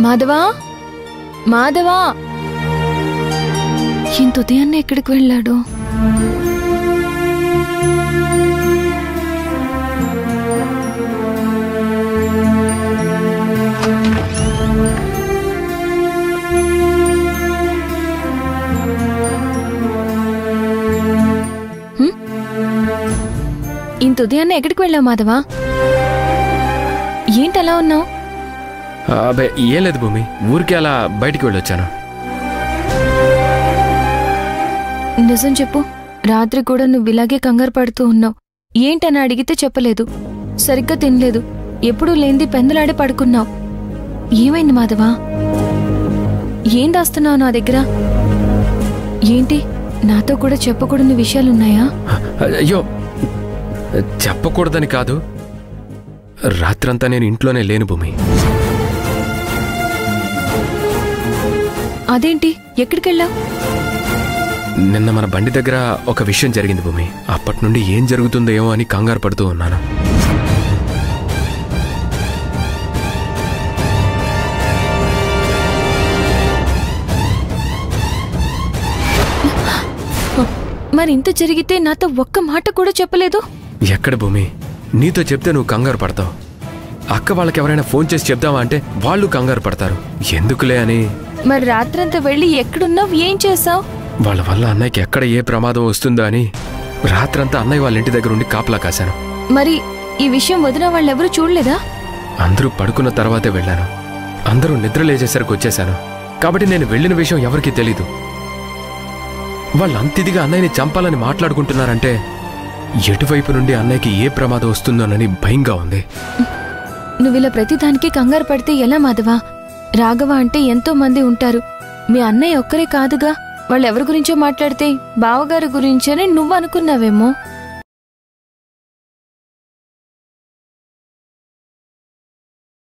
మాధవా, మాధవా, ఇంత ఉదయాన్నే ఎక్కడికి వెళ్ళాడు? ఇంత ఉదయాన్నే ఎక్కడికి వెళ్ళావు మాధవా? ఏంటి అలా ఉన్నావు? అబ్బే ఏం లేదు భూమి, ఊరికి అలా బయటికి వెళ్ళొచ్చాను. నిజం చెప్పు, రాత్రి కూడా నువ్వు ఇలాగే కంగారు పడుతూ ఉన్నావు. ఏంటని అడిగితే చెప్పలేదు, సరిగ్గా తినలేదు, ఎప్పుడూ లేనిది పెందలాడే పడుకున్నావు. ఏమైంది మాధవా? ఏం దాస్తున్నావు నా దగ్గర? ఏంటి, నాతో కూడా చెప్పకూడని విషయాలున్నాయా? అయ్యో, చెప్పకూడదని కాదు, రాత్రంతా నేను ఇంట్లోనే లేను భూమి. అదేంటి, ఎక్కడికెళ్ళావు? నిన్న మన బండి దగ్గర ఒక విషయం జరిగింది భూమి. అప్పటి నుండి ఏం జరుగుతుందో ఏమో అని కంగారు పడుతూ ఉన్నాను. మరి ఇంత జరిగితే నాతో ఒక్క మాట కూడా చెప్పలేదు? ఎక్కడ భూమి, నీతో చెప్తే నువ్వు కంగారు పడతావు. అక్క వాళ్ళకి ఎవరైనా ఫోన్ చేసి చెప్దావా అంటే వాళ్ళు కంగారు పడతారు. ఎందుకులే అని. మరి రాత్రంతా వెళ్ళి ఎక్కడున్నావు, ఏం చేసావు? వాళ్ళ వల్ల అన్నయ్యకి ఎక్కడ ఏ ప్రమాదం వస్తుందో అని రాత్రంతా అన్నయ్య వాళ్ళ ఇంటి దగ్గర ఉండి కాపలా కాశాను. మరి ఈ విషయం వదిన వాళ్ళెవరూ చూడలేదా? అందరూ పడుకున్న తర్వాతే వెళ్ళాను. అందరూ నిద్ర లేచేసరికి వచ్చేశాను. కాబట్టి నేను వెళ్ళిన విషయం ఎవరికీ తెలీదు. వాళ్ళు అంతిదిగా అన్నయ్యని చంపాలని మాట్లాడుకుంటున్నారంటే ఎటువైపు నుండి అన్నయ్యకి ఏ ప్రమాదం వస్తుందోనని భయంగా ఉంది. నువ్విలా ప్రతిదానికి కంగారు పడితే ఎలా మాధవా? రాఘవ అంటే ఎంతో మంది ఉంటారు. మీ అన్నయ్య ఒక్కరే కాదుగా. వాళ్ళెవరి గురించో మాట్లాడితే బావగారి గురించని నువ్వు అనుకున్నావేమో.